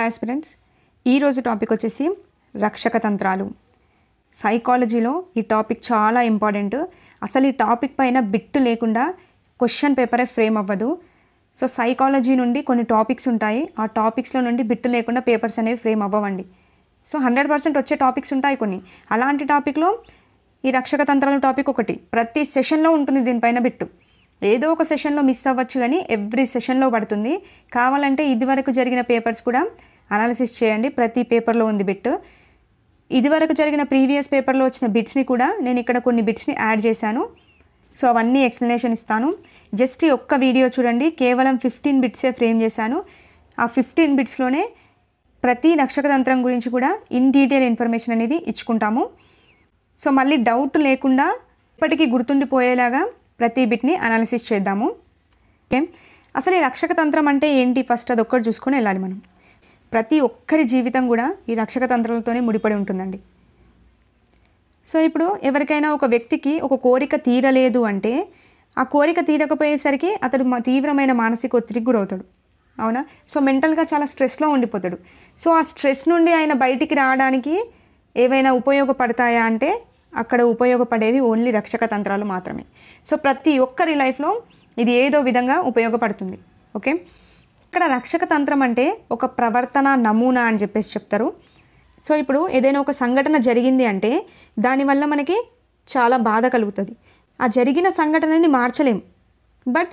Hi aspirants, ఈరోజు topic వచ్చేసి రక్షక తంత్రాలు. సైకాలజీలో ఈ టాపిక్ చాలా ఇంపార్టెంట్. అసలు ఈ టాపిక్ పైన బిట్టు లేకుండా క్వశ్చన్ పేపరే ఫ్రేమ్ అవ్వదు. సో సైకాలజీ నుండి కొన్ని టాపిక్స్ ఉంటాయి, ఆ టాపిక్స్లో నుండి బిట్టు లేకుండా పేపర్స్ అనేవి ఫ్రేమ్ అవ్వవండి. సో 100% వచ్చే టాపిక్స్ ఉంటాయి కొన్ని. అలాంటి టాపిక్లో ఈ రక్షక తంత్రాల టాపిక్ ఒకటి. ప్రతి సెషన్లో ఉంటుంది దీనిపైన బిట్టు. ఏదో ఒక సెషన్లో మిస్ అవ్వచ్చు, కానీ ఎవ్రీ సెషన్లో పడుతుంది. కావాలంటే ఇదివరకు జరిగిన పేపర్స్ కూడా అనాలిసిస్ చేయండి, ప్రతి పేపర్లో ఉంది బిట్. ఇదివరకు జరిగిన ప్రీవియస్ పేపర్లో వచ్చిన బిట్స్ని కూడా నేను ఇక్కడ కొన్ని బిట్స్ని యాడ్ చేశాను. సో అవన్నీ ఎక్స్ప్లెనేషన్ ఇస్తాను. జస్ట్ ఈ ఒక్క వీడియో చూడండి, కేవలం 15 బిట్సే ఫ్రేమ్ చేశాను. ఆ 15 బిట్స్లోనే ప్రతి రక్షక తంత్రం గురించి కూడా ఇన్ డీటెయిల్ ఇన్ఫర్మేషన్ అనేది ఇచ్చుకుంటాము. సో మళ్ళీ డౌట్ లేకుండా ఇప్పటికీ గుర్తుండిపోయేలాగా ప్రతి బిట్ని అనాలిసిస్ చేద్దాము. ఓకే, అసలు ఈ రక్షక తంత్రం అంటే ఏంటి, ఫస్ట్ అదొక్కటి చూసుకొని వెళ్ళాలి మనం. ప్రతి ఒక్కరి జీవితం కూడా ఈ రక్షక తంత్రాలతోనే ముడిపడి ఉంటుందండి. సో ఇప్పుడు ఎవరికైనా ఒక వ్యక్తికి ఒక కోరిక తీరలేదు అంటే, ఆ కోరిక తీరకపోయేసరికి అతడు తీవ్రమైన మానసిక ఒత్తిడికి గురవుతాడు, అవునా? సో మెంటల్గా చాలా స్ట్రెస్లో ఉండిపోతాడు. సో ఆ స్ట్రెస్ నుండి ఆయన బయటికి రావడానికి ఏవైనా ఉపయోగపడతాయా అంటే, అక్కడ ఉపయోగపడేవి ఓన్లీ రక్షక తంత్రాలు మాత్రమే. సో ప్రతి ఒక్కరి లైఫ్లో ఇది ఏదో విధంగా ఉపయోగపడుతుంది. ఓకే, ఇక్కడ రక్షక తంత్రం అంటే ఒక ప్రవర్తన నమూనా అని చెప్పేసి చెప్తారు. సో ఇప్పుడు ఏదైనా ఒక సంఘటన జరిగింది అంటే దానివల్ల మనకి చాలా బాధ కలుగుతుంది. ఆ జరిగిన సంఘటనని మార్చలేం, బట్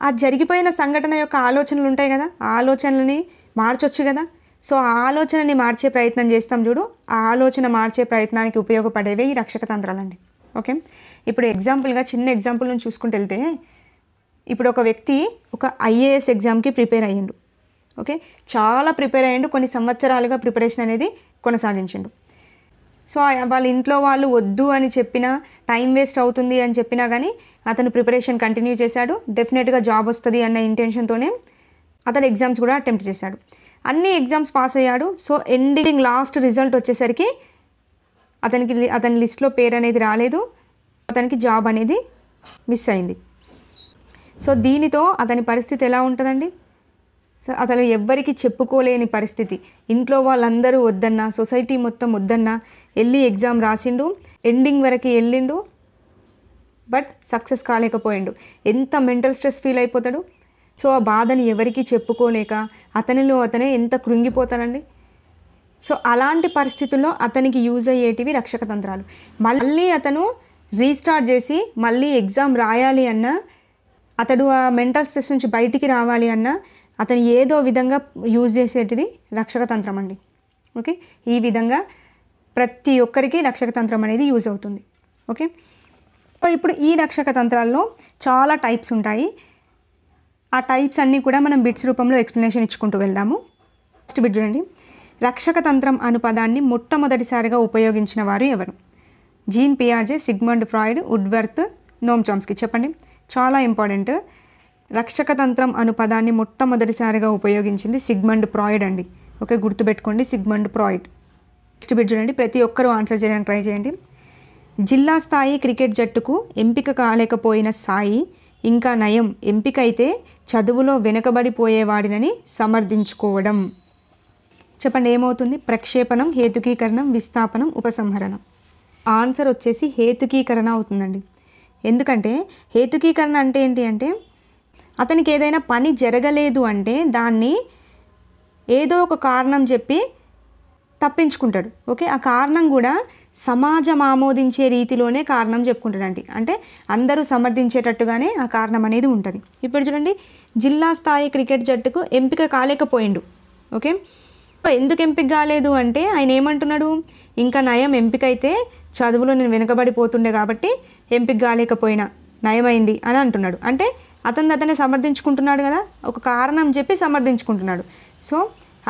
ఆ జరిగిపోయిన సంఘటన యొక్క ఆలోచనలు ఉంటాయి కదా, ఆ ఆలోచనలని మార్చొచ్చు కదా. సో ఆ ఆలోచనని మార్చే ప్రయత్నం చేస్తాం చూడు, ఆ ఆలోచన మార్చే ప్రయత్నానికి ఉపయోగపడేవే ఈ రక్షక తంత్రాలండి. ఓకే, ఇప్పుడు ఎగ్జాంపుల్గా చిన్న ఎగ్జాంపుల్ నుంచి చూసుకుంటూ వెళ్తే, ఇప్పుడు ఒక వ్యక్తి ఒక ఐఏఎస్ ఎగ్జామ్కి ప్రిపేర్ అయ్యిండు. ఓకే, చాలా ప్రిపేర్ అయ్యిండు, కొన్ని సంవత్సరాలుగా ప్రిపరేషన్ అనేది కొనసాగించిండు. సో వాళ్ళ ఇంట్లో వాళ్ళు వద్దు అని చెప్పినా, టైం వేస్ట్ అవుతుంది అని చెప్పినా కానీ అతను ప్రిపరేషన్ కంటిన్యూ చేశాడు. డెఫినెట్గా జాబ్ వస్తుంది అన్న ఇంటెన్షన్తోనే అతను ఎగ్జామ్స్ కూడా అటెంప్ట్ చేశాడు. అన్ని ఎగ్జామ్స్ పాస్ అయ్యాడు. సో ఎండింగ్ లాస్ట్ రిజల్ట్ వచ్చేసరికి అతని లిస్ట్లో పేరు అనేది రాలేదు, అతనికి జాబ్ అనేది మిస్ అయింది. సో దీనితో అతని పరిస్థితి ఎలా ఉంటుందండి? సో అతను ఎవ్వరికి చెప్పుకోలేని పరిస్థితి. ఇంట్లో వాళ్ళందరూ వద్దన్నా, సొసైటీ మొత్తం వద్దన్నా వెళ్ళి ఎగ్జామ్ రాసిండు, ఎండింగ్ వరకు వెళ్ళిండు, బట్ సక్సెస్ కాలేకపోయిండు. ఎంత మెంటల్ స్ట్రెస్ ఫీల్ అయిపోతాడు. సో ఆ బాధని ఎవరికి చెప్పుకోలేక అతనిలో అతనే ఎంత కృంగిపోతాడండి. సో అలాంటి పరిస్థితుల్లో అతనికి యూజ్ అయ్యేటివి రక్షక తంత్రాలు. మళ్ళీ అతను రీస్టార్ట్ చేసి మళ్ళీ ఎగ్జామ్ రాయాలి అన్నా, అతడు ఆ మెంటల్ స్ట్రెస్ నుంచి బయటికి రావాలి అన్నా, అతను ఏదో విధంగా యూజ్ చేసేటిది రక్షక తంత్రం అండి. ఓకే, ఈ విధంగా ప్రతి ఒక్కరికి రక్షక తంత్రం అనేది యూజ్ అవుతుంది. ఓకే, సో ఇప్పుడు ఈ రక్షక తంత్రాల్లో చాలా టైప్స్ ఉంటాయి. ఆ టైప్స్ అన్నీ కూడా మనం బిట్స్ రూపంలో ఎక్స్ప్లెనేషన్ ఇచ్చుకుంటూ వెళ్దాము. ఫస్ట్ బిట్ చూడండి, రక్షక తంత్రం అను పదాన్ని మొట్టమొదటిసారిగా ఉపయోగించిన వారు ఎవరు? Gene పియాజే, Sigmund Freud, Woodworth, నోమ్ Chomsky. చెప్పండి, చాలా ఇంపార్టెంట్. రక్షక తంత్రం అను పదాన్ని మొట్టమొదటిసారిగా ఉపయోగించింది సిగ్మండ్ ఫ్రాయిడ్ అండి. ఓకే, గుర్తుపెట్టుకోండి, సిగ్మండ్ ఫ్రాయిడ్. నెక్స్ట్ బిట్ చూడండి, ప్రతి ఒక్కరూ ఆన్సర్ చేయడానికి ట్రై చేయండి. జిల్లా స్థాయి క్రికెట్ జట్టుకు ఎంపిక కాలేకపోయిన సాయి ఇంకా నయం ఎంపిక అయితే చదువులో వెనుకబడిపోయేవాడినని సమర్థించుకోవడం. చెప్పండి ఏమవుతుంది? ప్రక్షేపణం, హేతుకీకరణం, విస్థాపనం, ఉపసంహరణం. ఆన్సర్ వచ్చేసి హేతుకీకరణ అవుతుందండి. ఎందుకంటే హేతుకీకరణ అంటే ఏంటి అంటే, అతనికి ఏదైనా పని జరగలేదు అంటే దాన్ని ఏదో ఒక కారణం చెప్పి తప్పించుకుంటాడు. ఓకే, ఆ కారణం కూడా సమాజం ఆమోదించే రీతిలోనే కారణం చెప్పుకుంటాడండి. అంటే అందరూ సమర్థించేటట్టుగానే ఆ కారణం అనేది ఉంటుంది. ఇప్పుడు చూడండి, జిల్లా స్థాయి క్రికెట్ జట్టుకు ఎంపిక కాలేకపోయిండు. ఓకే, ఎందుకు ఎంపిక కాలేదు అంటే ఆయన ఏమంటున్నాడు, ఇంకా నయం ఎంపిక అయితే చదువులో నేను వెనుకబడిపోతుండే కాబట్టి ఎంపిక కాలేకపోయినా నయమైంది అని అంటున్నాడు. అంటే అతనే సమర్థించుకుంటున్నాడు కదా, ఒక కారణం చెప్పి సమర్థించుకుంటున్నాడు. సో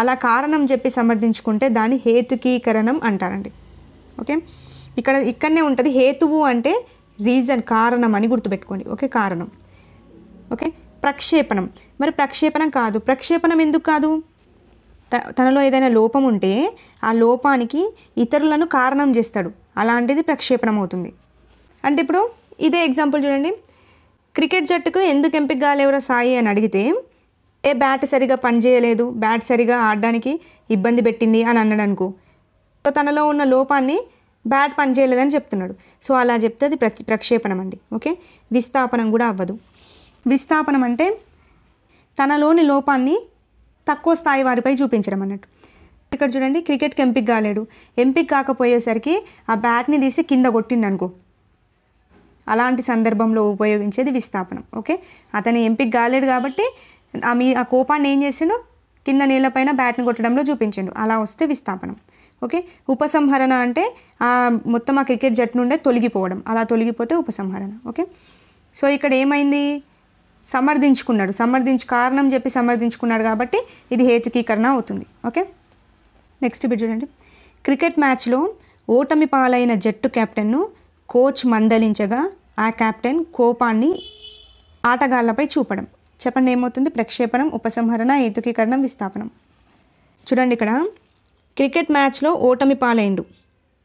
అలా కారణం చెప్పి సమర్థించుకుంటే దాన్ని హేతుకీకరణం అంటారండి. ఓకే, ఇక్కడనే ఉంటుంది. హేతువు అంటే రీజన్, కారణం అని గుర్తుపెట్టుకోండి. ఓకే, కారణం. ఓకే, ప్రక్షేపణం. మరి ప్రక్షేపణం కాదు. ప్రక్షేపణం ఎందుకు కాదు? తనలో ఏదైనా లోపం ఉంటే ఆ లోపానికి ఇతరులను కారణం చేస్తాడు, అలాంటిది ప్రక్షేపణం అవుతుంది. అంటే ఇప్పుడు ఇదే ఎగ్జాంపుల్ చూడండి, క్రికెట్ జట్టుకు ఎందుకు ఎంపిక కాలేవరా సాయి అని అడిగితే బ్యాట్ సరిగా పనిచేయలేదు, బ్యాట్ సరిగా ఆడడానికి ఇబ్బంది పెట్టింది అని అన్నాడు అనుకో, సో తనలో ఉన్న లోపాన్ని బ్యాట్ పనిచేయలేదని చెప్తున్నాడు. సో అలా చెప్తే అది ప్రక్షేపణం అండి. ఓకే, విస్థాపనం కూడా అవ్వదు. విస్థాపనం అంటే తనలోని లోపాన్ని తక్కువ స్థాయి వారిపై చూపించడం అన్నట్టు. ఇక్కడ చూడండి, క్రికెట్కి ఎంపిక కాలేడు, ఎంపిక కాకపోయేసరికి ఆ బ్యాట్ని తీసి కింద కొట్టిండు అనుకో, అలాంటి సందర్భంలో ఉపయోగించేది విస్థాపనం. ఓకే, అతను ఎంపిక కాలేడు కాబట్టి ఆ కోపాన్ని ఏం చేసిండు, కింద నేలపైన బ్యాట్ని కొట్టడంలో చూపించిండు, అలా వస్తే విస్థాపనం. ఓకే, ఉపసంహరణ అంటే మొత్తం ఆ క్రికెట్ జట్టు నుండే తొలగిపోవడం, అలా తొలగిపోతే ఉపసంహరణ. ఓకే, సో ఇక్కడ ఏమైంది, సమర్థించుకున్నాడు, కారణం చెప్పి సమర్థించుకున్నాడు కాబట్టి ఇది హేతుకీకరణ అవుతుంది. ఓకే, నెక్స్ట్ బిట్ చూడండి. క్రికెట్ మ్యాచ్లో ఓటమి పాలైన జట్టు కెప్టెన్ను కోచ్ మందలించగా ఆ కెప్టెన్ కోపాన్ని ఆటగాళ్లపై చూపడం. చెప్పండి ఏమవుతుంది, ప్రక్షేపణం, ఉపసంహరణ, హేతుకీకరణం, విస్థాపనం. చూడండి, ఇక్కడ క్రికెట్ మ్యాచ్లో ఓటమి పాలైండు,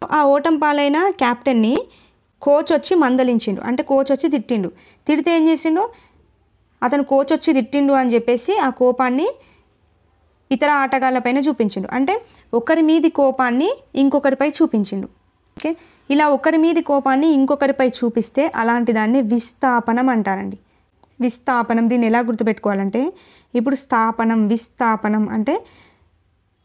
ఆ ఓటమి పాలైన కెప్టెన్ని కోచ్ వచ్చి మందలించిండు, అంటే కోచ్ వచ్చి తిట్టిండు. తిడితే ఏం చేసిండు, అతను కోచ్ వచ్చి తిట్టిండు అని చెప్పేసి ఆ కోపాన్ని ఇతర ఆటగాళ్ళపైన చూపించిండు, అంటే ఒకరి మీది కోపాన్ని ఇంకొకరిపై చూపించిండు. ఓకే, ఇలా ఒకరి మీది కోపాన్ని ఇంకొకరిపై చూపిస్తే అలాంటి దాన్ని విస్థాపనం అంటారండి. విస్థాపనం, దీన్ని ఎలా గుర్తుపెట్టుకోవాలంటే, ఇప్పుడు స్థాపనం, విస్థాపనం అంటే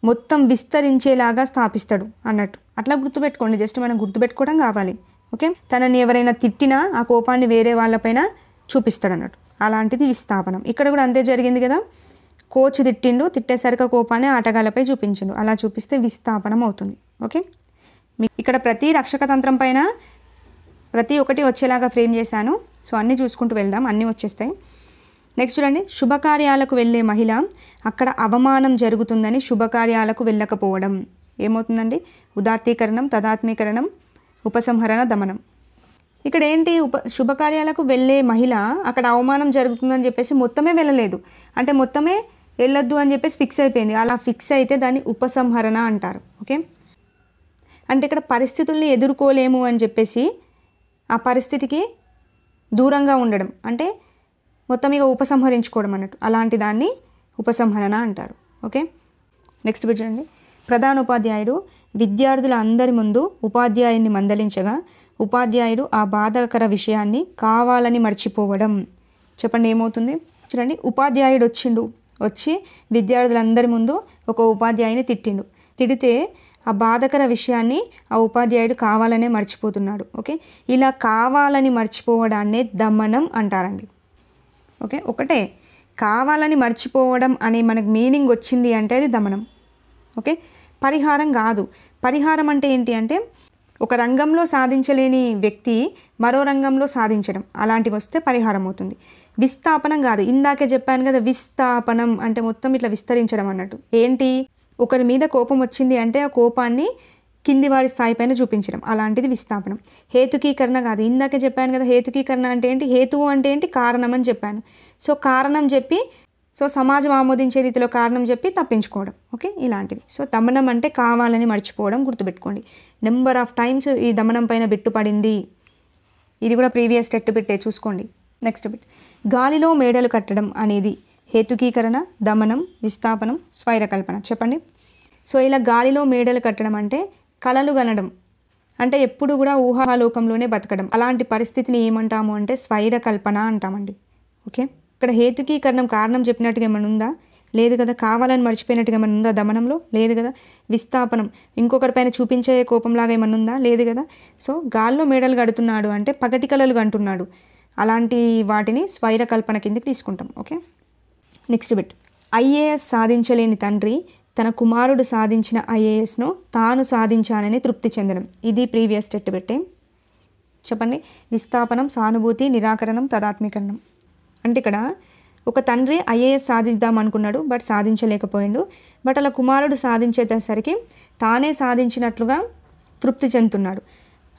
మొత్తం విస్తరించేలాగా స్థాపిస్తాడు అన్నట్టు, అట్లా గుర్తుపెట్టుకోండి, జస్ట్ మనం గుర్తుపెట్టుకోవడం కావాలి. ఓకే, తనని ఎవరైనా తిట్టినా ఆ కోపాన్ని వేరే వాళ్ళపైన చూపిస్తాడు అన్నట్టు, అలాంటిది విస్థాపనం. ఇక్కడ కూడా అంతే జరిగింది కదా, కోచ్ తిట్టిండు, తిట్టేసరికి కోపాన్ని ఆటగాళ్ళపై చూపించిండు, అలా చూపిస్తే విస్థాపనం అవుతుంది. ఓకే, ఇక్కడ ప్రతి రక్షక తంత్రం పైన ప్రతి ఒక్కటి వచ్చేలాగా ఫ్రేమ్ చేశాను, సో అన్నీ చూసుకుంటూ వెళ్దాం, అన్నీ వచ్చేస్తాయి. నెక్స్ట్ చూడండి, శుభకార్యాలకు వెళ్ళే మహిళ అక్కడ అవమానం జరుగుతుందని శుభకార్యాలకు వెళ్ళకపోవడం ఏమవుతుందండి, ఉదాత్తీకరణం, తదాత్మీకరణం, ఉపసంహరణ, దమనం. ఇక్కడ ఏంటి, శుభకార్యాలకు వెళ్ళే మహిళ అక్కడ అవమానం జరుగుతుందని చెప్పేసి మొత్తమే వెళ్ళలేదు, అంటే మొత్తమే వెళ్ళొద్దు అని చెప్పేసి ఫిక్స్ అయిపోయింది, అలా ఫిక్స్ అయితే దాన్ని ఉపసంహరణ అంటారు. ఓకే, అంటే ఇక్కడ పరిస్థితుల్ని ఎదుర్కోలేము అని చెప్పేసి ఆ పరిస్థితికి దూరంగా ఉండడం, అంటే మొత్తం ఇక ఉపసంహరించుకోవడం అన్నట్టు, అలాంటి దాన్ని ఉపసంహరణ అంటారు. ఓకే, నెక్స్ట్ బిట్ చూడండి. ప్రధానోపాధ్యాయుడు విద్యార్థుల అందరి ముందు ఉపాధ్యాయుడిని మందలించగా ఉపాధ్యాయుడు ఆ బాధాకర విషయాన్ని కావాలని మర్చిపోవడం. చెప్పండి ఏమవుతుంది, చూడండి, ఉపాధ్యాయుడు వచ్చి విద్యార్థులందరి ముందు ఒక ఉపాధ్యాయుని తిట్టిండు, తిడితే ఆ బాధాకర విషయాన్ని ఆ ఉపాధ్యాయుడు కావాలనే మర్చిపోతున్నాడు. ఓకే, ఇలా కావాలని మర్చిపోవడాన్నే దమనం అంటారండి. ఓకే, ఒకటే కావాలని మర్చిపోవడం అనే మనకు మీనింగ్ వచ్చింది అంటే అది దమనం. ఓకే, పరిహారం కాదు. పరిహారం అంటే ఏంటి అంటే ఒక రంగంలో సాధించలేని వ్యక్తి మరో రంగంలో సాధించడం, అలాంటివి వస్తే పరిహారం అవుతుంది. విస్థాపనం కాదు, ఇందాకే చెప్పాను కదా, విస్థాపనం అంటే మొత్తం ఇట్లా విస్తరించడం అన్నట్టు. ఏంటి, ఒకరి మీద కోపం వచ్చింది అంటే ఆ కోపాన్ని కింది వారి స్థాయిపైన చూపించడం, అలాంటిది విస్థాపనం. హేతుకీకరణ కాదు, ఇందాకే చెప్పాను కదా, హేతుకీకరణ అంటే ఏంటి, హేతువు అంటే ఏంటి, కారణం అని చెప్పాను. సో కారణం చెప్పి, సో సమాజం ఆమోదించే రీతిలో కారణం చెప్పి తప్పించుకోవడం. ఓకే, ఇలాంటివి. సో దమనం అంటే కావాలని మర్చిపోవడం, గుర్తుపెట్టుకోండి. నెంబర్ ఆఫ్ టైమ్స్ ఈ దమనం పైన బిట్టు పడింది, ఇది కూడా ప్రీవియస్ టెట్ బిట్టే, చూసుకోండి. నెక్స్ట్ బిట్, గాలిలో మేడలు కట్టడం అనేది హేతుకీకరణ, దమనం, విస్థాపనం, స్వైరకల్పన. చెప్పండి. సో ఇలా గాలిలో మేడలు కట్టడం అంటే కలలు గనడం, అంటే ఎప్పుడు కూడా ఊహాలోకంలోనే బతకడం, అలాంటి పరిస్థితిని ఏమంటాము అంటే స్వైరకల్పన అంటామండి. ఓకే, ఇక్కడ హేతుకీకరణం కారణం చెప్పినట్టుగా ఏమైనా ఉందా, లేదు కదా. కావాలని మర్చిపోయినట్టుగా ఏమైనా ఉందా దమనంలో, లేదు కదా. విస్థాపనం ఇంకొకరిపైన చూపించే కోపంలాగా ఏమైనా ఉందా, లేదు కదా. సో గాల్లో మేడలు కడుతున్నాడు అంటే పగటి కలలు కంటున్నాడు, అలాంటి వాటిని స్వైరకల్పన కిందకి తీసుకుంటాం. ఓకే, నెక్స్ట్ బిట్, ఐఏఎస్ సాధించలేని తండ్రి తన కుమారుడు సాధించిన ఐఏఎస్ను తాను సాధించానని తృప్తి చెందడం, ఇది ప్రీవియస్ టెట్ పెట్టే. చెప్పండి, విస్థాపనం, సానుభూతి, నిరాకరణం, తదాత్మీకరణం. అంటే ఇక్కడ ఒక తండ్రి ఐఏఎస్ సాధిద్దాం అనుకున్నాడు, బట్ సాధించలేకపోయాడు, బట్ అలా కుమారుడు సాధించేసరికి తానే సాధించినట్లుగా తృప్తి చెందుతున్నాడు.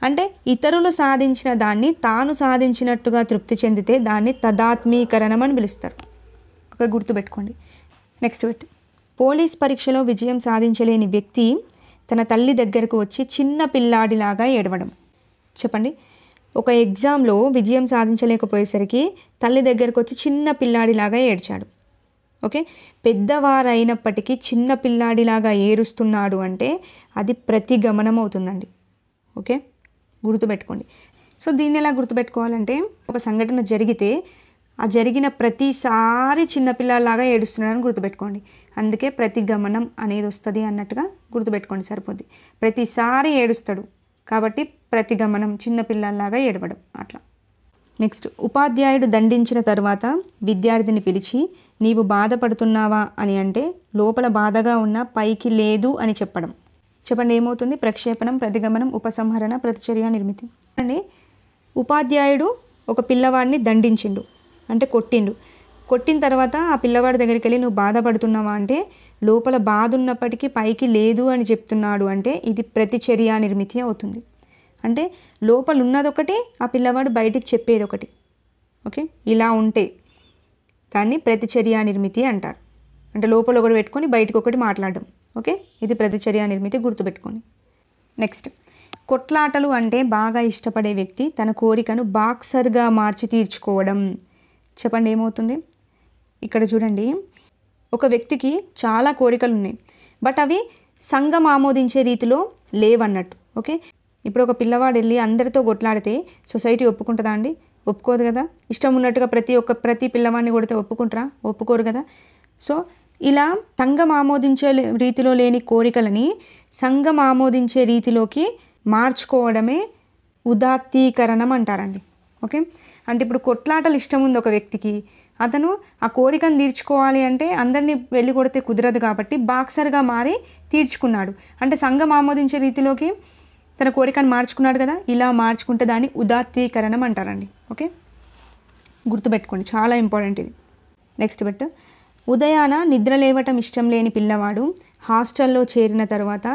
అంటే ఇతరులు సాధించిన దాన్ని తాను సాధించినట్టుగా తృప్తి చెందితే దాన్ని తదాత్మీకరణం అని పిలుస్తారు. ఒకటి గుర్తుపెట్టుకోండి. నెక్స్ట్ బిట్, పోలీస్ పరీక్షలో విజయం సాధించలేని వ్యక్తి తన తల్లి దగ్గరకు వచ్చి చిన్న పిల్లాడిలాగా ఏడవడం. చెప్పండి, ఒక ఎగ్జామ్లో విజయం సాధించలేకపోయేసరికి తల్లి దగ్గరకు వచ్చి చిన్న పిల్లాడిలాగా ఏడ్చాడు. ఓకే, పెద్దవారైనప్పటికీ చిన్న పిల్లాడిలాగా ఏడుస్తున్నాడు అంటే అది ప్రతిగమనం అవుతుందండి. ఓకే, గుర్తుపెట్టుకోండి. సో దీన్ని ఎలా గుర్తుపెట్టుకోవాలంటే, ఒక సంఘటన జరిగితే ఆ జరిగిన ప్రతిసారి చిన్నపిల్లలాగా ఏడుస్తున్నాడని గుర్తుపెట్టుకోండి. అందుకే ప్రతిగమనం అనేది వస్తుంది అన్నట్టుగా గుర్తుపెట్టుకోండి, సరిపోద్ది. ప్రతిసారి ఏడుస్తాడు కాబట్టి ప్రతిగమనం, చిన్నపిల్లలాగా ఏడవడం అట్లా. నెక్స్ట్, ఉపాధ్యాయుడు దండించిన తర్వాత విద్యార్థిని పిలిచి నీవు బాధపడుతున్నావా అని అంటే లోపల బాధగా ఉన్న పైకి లేదు అని చెప్పడం. చెప్పండి ఏమవుతుంది? ప్రక్షేపణం, ప్రతిగమనం, ఉపసంహరణ, ప్రతిచర్య, నిర్మితి అండి. ఉపాధ్యాయుడు ఒక పిల్లవాడిని దండించిండు అంటే కొట్టిండు. కొట్టిన తర్వాత ఆ పిల్లవాడి దగ్గరికి వెళ్ళి నువ్వు బాధపడుతున్నావా అంటే లోపల బాధ ఉన్నప్పటికీ పైకి లేదు అని చెప్తున్నాడు అంటే ఇది ప్రతిచర్య నిర్మితి అవుతుంది. అంటే లోపల ఉన్నదొకటి, ఆ పిల్లవాడు బయటికి చెప్పేది ఒకటి. ఓకే, ఇలా ఉంటే దాన్ని ప్రతిచర్య నిర్మితి అంటారు. అంటే లోపల ఒకటి పెట్టుకొని బయటకు ఒకటి మాట్లాడడం. ఓకే, ఇది ప్రతిచర్య నిర్మితి, గుర్తుపెట్టుకోండి. నెక్స్ట్, కొట్లాటలు అంటే బాగా ఇష్టపడే వ్యక్తి తన కోరికను బాక్సర్గా మార్చి తీర్చుకోవడం. చెప్పండి ఏమవుతుంది? ఇక్కడ చూడండి, ఒక వ్యక్తికి చాలా కోరికలు ఉన్నాయి, బట్ అవి సంఘం ఆమోదించే రీతిలో లేవన్నట్టు. ఓకే, ఇప్పుడు ఒక పిల్లవాడు వెళ్ళి అందరితో కొట్లాడితే సొసైటీ ఒప్పుకుంటుందా అండి? ఒప్పుకోదు కదా. ఇష్టం ఉన్నట్టుగా ప్రతి పిల్లవాడిని కొడితే ఒప్పుకుంటారా? ఒప్పుకోరు కదా. సో ఇలా సంఘం ఆమోదించే రీతిలో లేని కోరికలని సంఘం ఆమోదించే రీతిలోకి మార్చుకోవడమే ఉదాత్తీకరణం అంటారండి. ఓకే, అంటే ఇప్పుడు కొట్లాటలు ఇష్టం ఉంది ఒక వ్యక్తికి, అతను ఆ కోరికను తీర్చుకోవాలి అంటే అందరినీ వెళ్ళి కొడితే కుదరదు కాబట్టి బాక్సర్గా మారి తీర్చుకున్నాడు. అంటే సంఘం ఆమోదించే రీతిలోకి తన కోరికను మార్చుకున్నాడు కదా. ఇలా మార్చుకుంటే దాన్ని ఉదాత్తీకరణం అంటారండి. ఓకే, గుర్తుపెట్టుకోండి, చాలా ఇంపార్టెంట్ ఇది. నెక్స్ట్ బట్, ఉదయాన నిద్ర లేవటం ఇష్టం లేని పిల్లవాడు హాస్టల్లో చేరిన తర్వాత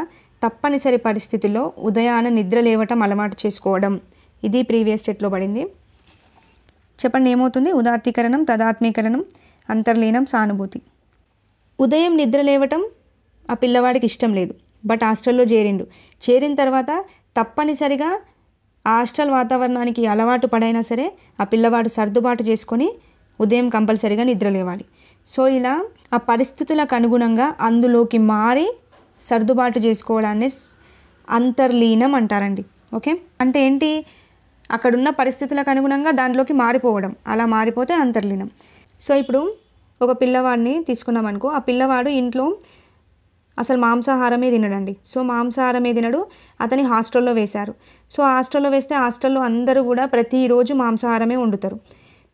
తప్పనిసరి పరిస్థితుల్లో ఉదయాన నిద్ర లేవటం అలవాటు చేసుకోవడం. ఇది ప్రీవియస్ స్టేట్లో పడింది. చెప్పండి ఏమవుతుంది? ఉదాత్తీకరణం, తదాత్మీకరణం, అంతర్లీనం, సానుభూతి. ఉదయం నిద్ర లేవటం ఆ పిల్లవాడికి ఇష్టం లేదు, బట్ హాస్టల్లో చేరిన తర్వాత తప్పనిసరిగా హాస్టల్ వాతావరణానికి అలవాటు పడైనా సరే ఆ పిల్లవాడు సర్దుబాటు చేసుకొని ఉదయం కంపల్సరిగా నిద్ర లేవాలి. సో ఇలా ఆ పరిస్థితులకు అనుగుణంగా అందులోకి మారి సర్దుబాటు చేసుకోవడాన్ని అంతర్లీనం అంటారండి. ఓకే, అంటే ఏంటి? అక్కడున్న పరిస్థితులకు అనుగుణంగా దాంట్లోకి మారిపోవడం, అలా మారిపోతే అంతర్లీనం. సో ఇప్పుడు ఒక పిల్లవాడిని తీసుకున్నాం అనుకో, ఆ పిల్లవాడు ఇంట్లో అసలు మాంసాహారమే తినడండి. సో మాంసాహారమే తినడు, అతని హాస్టల్లో వేశారు. సో హాస్టల్లో వేస్తే హాస్టల్లో అందరూ కూడా ప్రతిరోజు మాంసాహారమే వండుతారు.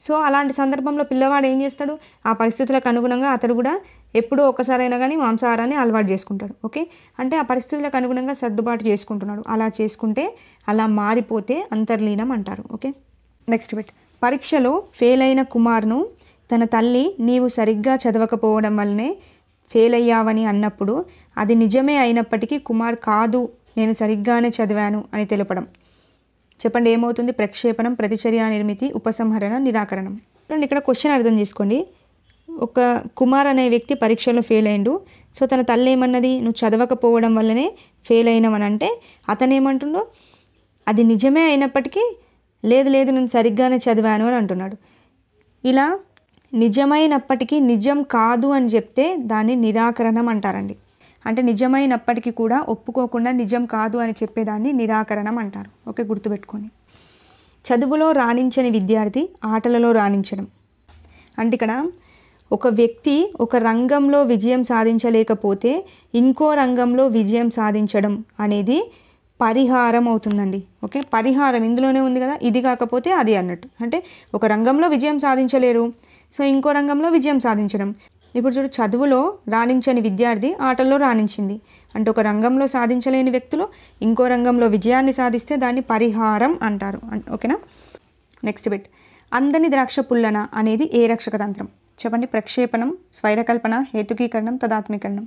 సో అలాంటి సందర్భంలో పిల్లవాడు ఏం చేస్తాడు? ఆ పరిస్థితులకు అనుగుణంగా అతడు కూడా ఎప్పుడో ఒకసారైనా కానీ మాంసాహారాన్ని అలవాటు చేసుకుంటాడు. ఓకే, అంటే ఆ పరిస్థితులకు అనుగుణంగా సర్దుబాటు చేసుకుంటున్నాడు. అలా చేసుకుంటే, అలా మారిపోతే అంతర్లీనం అంటారు. Okay, next bit. పరీక్షలో ఫెయిల్ అయిన కుమార్ను తన తల్లి నీవు సరిగ్గా చదవకపోవడం వల్లనే ఫెయిల్ అయ్యావని అన్నప్పుడు అది నిజమే అయినప్పటికీ కుమార్ కాదు నేను సరిగ్గానే చదివాను అని తెలపడం. చెప్పండి ఏమవుతుంది? ప్రక్షేపణం, ప్రతిచర్య నిర్మితి, ఉపసంహరణ, నిరాకరణం. ఇక్కడ క్వశ్చన్ అర్థం చేసుకోండి. ఒక కుమార్ అనే వ్యక్తి పరీక్షలో ఫెయిల్ అయ్యిండు. సో తన తల్లి ఏమన్నది? నువ్వు చదవకపోవడం వల్లనే ఫెయిల్ అయినావని అంటే అతను ఏమంటుండో అది నిజమే అయినప్పటికీ లేదు నేను సరిగ్గానే చదివాను అని అంటున్నాడు. ఇలా నిజమైనప్పటికీ నిజం కాదు అని చెప్తే దాన్ని నిరాకరణం అంటారండి. అంటే నిజమైనప్పటికీ కూడా ఒప్పుకోకుండా నిజం కాదు అని చెప్పేదాన్ని నిరాకరణం అంటారు. ఓకే, గుర్తుపెట్టుకోండి. చదువులో రాణించని విద్యార్థి ఆటలలో రాణించడం. అంటే ఇక్కడ ఒక వ్యక్తి ఒక రంగంలో విజయం సాధించలేకపోతే ఇంకో రంగంలో విజయం సాధించడం అనేది పరిహారం అవుతుందండి. ఓకే, పరిహారం ఇందులోనే ఉంది కదా, ఇది కాకపోతే అది అన్నట్టు. అంటే ఒక రంగంలో విజయం సాధించలేరు, సో ఇంకో రంగంలో విజయం సాధించడం. ఇప్పుడు చూడు, చదువులో రాణించని విద్యార్థి ఆటల్లో రాణించింది. అంటే ఒక రంగంలో సాధించలేని వ్యక్తులు ఇంకో రంగంలో విజయాన్ని సాధిస్తే దాన్ని పరిహారం అంటారు. ఓకేనా? Next bit. అందని ద్రాక్ష పుల్లన అనేది ఏ రక్షక తంత్రం? చెప్పండి. ప్రక్షేపణం, స్వైరకల్పన, హేతుకీకరణం, తదాత్మీకరణం.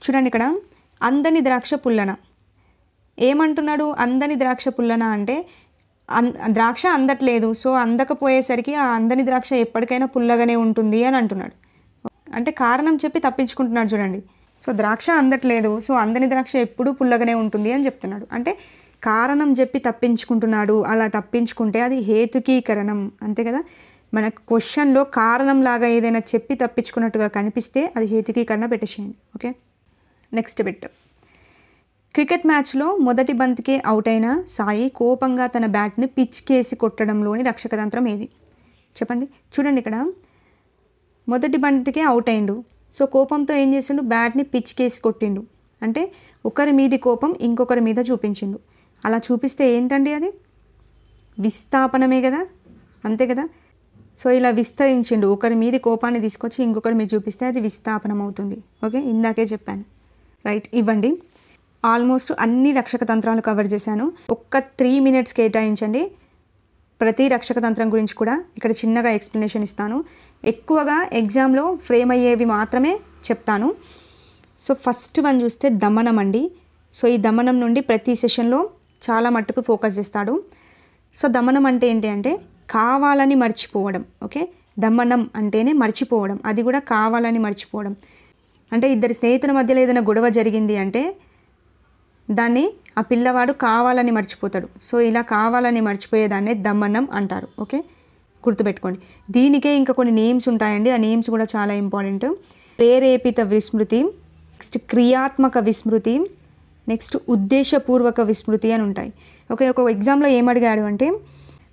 చూడండి ఇక్కడ అందని ద్రాక్ష పుల్లన ఏమంటున్నాడు? అందని ద్రాక్ష పుల్లన అంటే ద్రాక్ష అందట్లేదు, సో అందకపోయేసరికి ఆ అందని ద్రాక్ష ఎప్పటికైనా పుల్లగానే ఉంటుంది అని అంటున్నాడు. అంటే కారణం చెప్పి తప్పించుకుంటున్నాడు చూడండి. సో ద్రాక్ష అందట్లేదు, సో అందని ద్రాక్ష ఎప్పుడూ పుల్లగానే ఉంటుంది అని చెప్తున్నాడు. అంటే కారణం చెప్పి తప్పించుకుంటున్నాడు. అలా తప్పించుకుంటే అది హేతుకీకరణం, అంతే కదా. మనకు క్వశ్చన్లో కారణంలాగా ఏదైనా చెప్పి తప్పించుకున్నట్టుగా కనిపిస్తే అది హేతుకీకరణ పెట్టేసేయండి. Okay, next bit. క్రికెట్ మ్యాచ్లో మొదటి బంతికే అవుట్ అయిన సాయి కోపంగా తన బ్యాట్ని పిచ్కేసి కొట్టడంలోని రక్షకతంత్రం ఏది? చెప్పండి. చూడండి, ఇక్కడ మొదటి బంతికే అవుట్ అయిండు. సో కోపంతో ఏం చేసిండు? బ్యాట్ని పిచ్కేసి కొట్టిండు. అంటే ఒకరి మీది కోపం ఇంకొకరి మీద చూపించిండు. అలా చూపిస్తే ఏంటండి అది? విస్థాపనమే కదా, అంతే కదా. సో ఇలా విస్తరించిండు, ఒకరి మీది కోపాన్ని తీసుకొచ్చి ఇంకొకరి మీద చూపిస్తే అది విస్థాపనం అవుతుంది. ఓకే, ఇందాకే చెప్పాను. రైట్, ఇవ్వండి. ఆల్మోస్ట్ అన్ని రక్షక తంత్రాలు కవర్ చేశాను. ఒక్క 3 minutes కేటాయించండి. ప్రతి రక్షక తంత్రం గురించి కూడా ఇక్కడ చిన్నగా ఎక్స్ప్లెనేషన్ ఇస్తాను. ఎక్కువగా ఎగ్జామ్లో ఫ్రేమ్ అయ్యేవి మాత్రమే చెప్తాను. సో ఫస్ట్ వన్ చూస్తే దమనం అండి. సో ఈ దమనం నుండి ప్రతి సెషన్లో చాలా మట్టుకు ఫోకస్ చేస్తాడు. సో దమనం అంటే ఏంటి అంటే కావాలని మర్చిపోవడం. ఓకే, దమనం అంటేనే మర్చిపోవడం, అది కూడా కావాలని మర్చిపోవడం. అంటే ఇద్దరి స్నేహితుల మధ్యలో ఏదైనా గొడవ జరిగింది అంటే దాన్ని ఆ పిల్లవాడు కావాలని మర్చిపోతాడు. సో ఇలా కావాలని మర్చిపోయేదాన్నే దమనం అంటారు. ఓకే, గుర్తుపెట్టుకోండి. దీనికే ఇంకా కొన్ని నేమ్స్ ఉంటాయండి, ఆ నేమ్స్ కూడా చాలా ఇంపార్టెంట్. ప్రేరేపిత విస్మృతి, నెక్స్ట్ క్రియాత్మక విస్మృతి, నెక్స్ట్ ఉద్దేశపూర్వక విస్మృతి అని ఉంటాయి. ఓకే, ఒక ఎగ్జామ్లో ఏమడిగాడు అంటే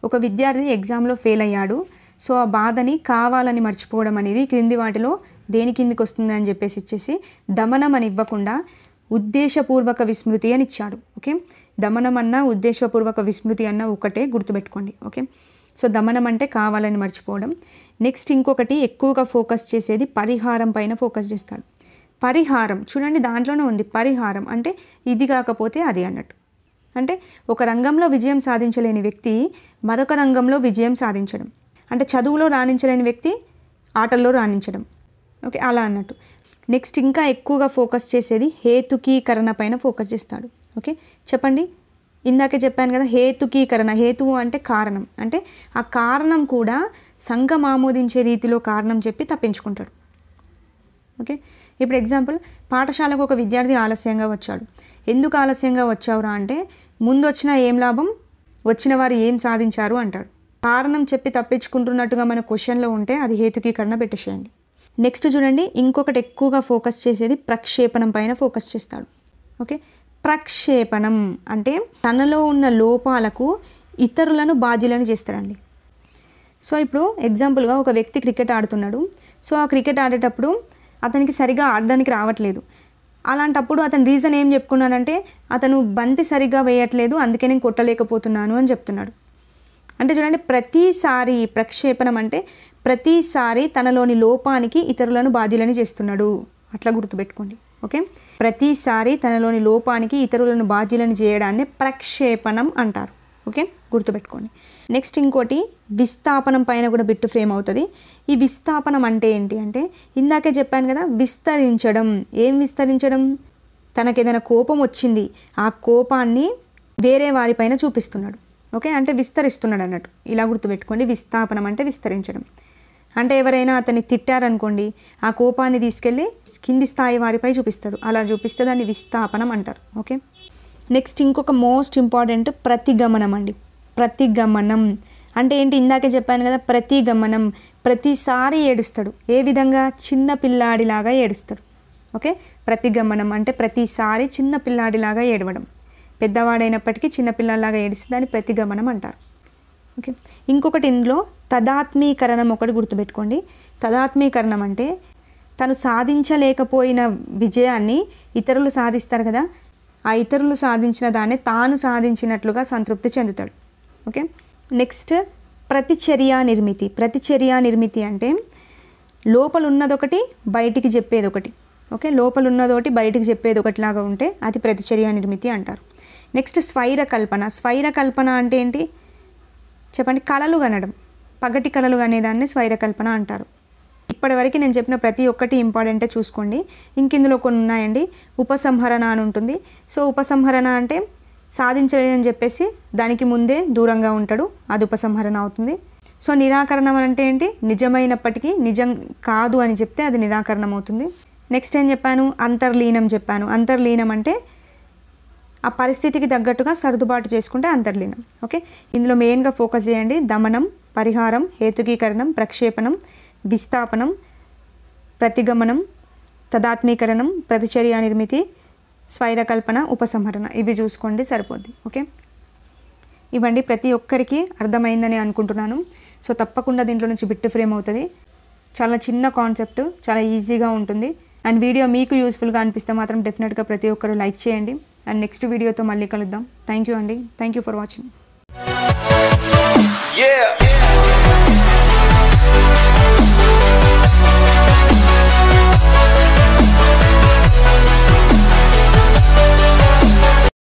ఒక విద్యార్థి ఎగ్జామ్లో ఫెయిల్ అయ్యాడు. సో ఆ బాధని కావాలని మర్చిపోవడం అనేది క్రింది వాటిలో దేని కిందికి వస్తుంది అని చెప్పేసి ఇచ్చేసి దమనం అని ఇవ్వకుండా ఉద్దేశపూర్వక విస్మృతి అని ఇచ్చాడు. ఓకే, దమనం అన్న ఉద్దేశపూర్వక విస్మృతి అన్న ఒకటే, గుర్తుపెట్టుకోండి. ఓకే, సో దమనం అంటే కావాలని మర్చిపోవడం. నెక్స్ట్ ఇంకొకటి ఎక్కువగా ఫోకస్ చేసేది పరిహారం పైన ఫోకస్ చేస్తాడు. పరిహారం చూడండి, దాంట్లోనే ఉంది. పరిహారం అంటే ఇది కాకపోతే అది అన్నట్టు. అంటే ఒక రంగంలో విజయం సాధించలేని వ్యక్తి మరొక రంగంలో విజయం సాధించడం. అంటే చదువులో రాణించలేని వ్యక్తి ఆటల్లో రాణించడం. ఓకే, అలా అన్నట్టు. నెక్స్ట్ ఇంకా ఎక్కువగా ఫోకస్ చేసేది హేతుకీకరణ పైన ఫోకస్ చేస్తాడు. ఓకే, చెప్పండి. ఇందాకే చెప్పాను కదా, హేతుకీకరణ. హేతువు అంటే కారణం, అంటే ఆ కారణం కూడా సంఘం ఆమోదించే రీతిలో కారణం చెప్పి తప్పించుకుంటాడు. ఓకే, ఇప్పుడు ఎగ్జాంపుల్, పాఠశాలకు ఒక విద్యార్థి ఆలస్యంగా వచ్చాడు. ఎందుకు ఆలస్యంగా వచ్చావురా అంటే ముందు వచ్చినా ఏం లాభం, వచ్చిన వారు ఏం సాధించారు అంటాడు. కారణం చెప్పి తప్పించుకుంటున్నట్టుగా మన క్వశ్చన్లో ఉంటే అది హేతుకీకరణ పెట్టేసేయండి. నెక్స్ట్ చూడండి, ఇంకొకటి ఎక్కువగా ఫోకస్ చేసేది ప్రక్షేపణం పైన ఫోకస్ చేస్తాడు. ఓకే, ప్రక్షేపణం అంటే తనలో ఉన్న లోపాలకు ఇతరులను బాధ్యులను చేస్తాడండి. సో ఇప్పుడు ఎగ్జాంపుల్గా ఒక వ్యక్తి క్రికెట్ ఆడుతున్నాడు. సో ఆ క్రికెట్ ఆడేటప్పుడు అతనికి సరిగా ఆడడానికి రావట్లేదు. అలాంటప్పుడు అతని రీజన్ ఏం చెప్పుకున్నాడంటే అతను బంతి సరిగా వేయట్లేదు, అందుకే నేను కొట్టలేకపోతున్నాను అని చెప్తున్నాడు. అంటే చూడండి, ప్రతిసారి ప్రక్షేపణం అంటే ప్రతిసారి తనలోని లోపానికి ఇతరులను బాధ్యులని చేస్తున్నాడు. అట్లా గుర్తుపెట్టుకోండి. ఓకే, ప్రతిసారి తనలోని లోపానికి ఇతరులను బాధ్యులను చేయడాన్ని ప్రక్షేపణం అంటారు. ఓకే, గుర్తుపెట్టుకోండి. నెక్స్ట్ ఇంకోటి విస్థాపనం పైన కూడా బిట్టు ఫ్రేమ్ అవుతుంది. ఈ విస్థాపనం అంటే ఏంటి అంటే ఇందాకే చెప్పాను కదా, విస్తరించడం. ఏం విస్తరించడం? తనకు ఏదైనా కోపం వచ్చింది, ఆ కోపాన్ని వేరే వారిపైన చూపిస్తున్నాడు. ఓకే, అంటే విస్తరిస్తున్నాడు అన్నట్టు. ఇలా గుర్తుపెట్టుకోండి. విస్థాపనం అంటే విస్తరించడం. అంటే ఎవరైనా అతన్ని తిట్టారనుకోండి, ఆ కోపాన్ని తీసుకెళ్ళి కింది స్థాయి వారిపై చూపిస్తాడు. అలా చూపిస్తే దాన్ని విస్థాపనం అంటారు. ఓకే, నెక్స్ట్ ఇంకొక మోస్ట్ ఇంపార్టెంట్ ప్రతిగమనం అండి. ప్రతిగమనం అంటే ఏంటి? ఇందాకే చెప్పాను కదా, ప్రతిగమనం. ప్రతిసారి ఏడుస్తాడు. ఏ విధంగా? చిన్న పిల్లాడిలాగా ఏడుస్తాడు. ఓకే, ప్రతిగమనం అంటే ప్రతిసారి చిన్న పిల్లాడిలాగా ఏడవడం. పెద్దవాడైనప్పటికీ చిన్నపిల్లలాగా ఏడిస్తే దాన్ని ప్రతిగమనం అంటారు. ఓకే, ఇంకొకటి ఇందులో తదాత్మీకరణం ఒకటి గుర్తుపెట్టుకోండి. తదాత్మీకరణం అంటే తను సాధించలేకపోయిన విజయాన్ని ఇతరులు సాధిస్తారు కదా, ఆ ఇతరులు సాధించిన దాన్ని తాను సాధించినట్లుగా సంతృప్తి చెందుతాడు. ఓకే, నెక్స్ట్ ప్రతిచర్య నిర్మితి. ప్రతిచర్య నిర్మితి అంటే లోపల ఉన్నదొకటి బయటికి చెప్పేది ఒకటి. ఓకే, లోపల ఉన్నదొకటి బయటికి చెప్పేది ఒకటిలాగా ఉంటే అది ప్రతిచర్య నిర్మితి అంటారు. నెక్స్ట్ స్వైర కల్పన. స్వైర కల్పన అంటే ఏంటి చెప్పండి? కళలు కనడం. పగటి కళలు కనేదాన్ని స్వైర కల్పన అంటారు. ఇప్పటివరకు నేను చెప్పిన ప్రతి ఒక్కటి ఇంపార్టెంటే, చూసుకోండి. ఇందులో కొన్ని ఉన్నాయండి. ఉపసంహరణ అని ఉంటుంది. సో ఉపసంహరణ అంటే సాధించలేదని చెప్పేసి దానికి ముందే దూరంగా ఉంటాడు, అది ఉపసంహరణ అవుతుంది. సో నిరాకరణం అంటే ఏంటి? నిజమైనప్పటికీ నిజం కాదు అని చెప్తే అది నిరాకరణం అవుతుంది. నెక్స్ట్ ఏం చెప్పాను? అంతర్లీనం చెప్పాను. అంతర్లీనం అంటే ఆ పరిస్థితికి తగ్గట్టుగా సర్దుబాటు చేసుకుంటే అంతర్లీనం. ఓకే, ఇందులో మెయిన్గా ఫోకస్ చేయండి దమనం, పరిహారం, హేతుకీకరణం, ప్రక్షేపణం, విస్థాపనం, ప్రతిగమనం, తదాత్మీకరణం, ప్రతిచర్య నిర్మితి, స్వైరకల్పన, ఉపసంహరణ. ఇవి చూసుకోండి సరిపోద్ది. ఓకే, ఇవ్వండి ప్రతి ఒక్కరికి అర్థమైందని అనుకుంటున్నాను. సో తప్పకుండా దీంట్లో నుంచి బిట్ ఫ్రేమ్ అవుతుంది. చాలా చిన్న కాన్సెప్ట్, చాలా ఈజీగా ఉంటుంది. అండ్ వీడియో మీకు యూస్ఫుల్గా అనిపిస్తే మాత్రం డెఫినెట్గా ప్రతి ఒక్కరు లైక్ చేయండి. అండ్ నెక్స్ట్ వీడియోతో మళ్ళీ కలుద్దాం. థ్యాంక్ యూ అండి. Thank you for watching.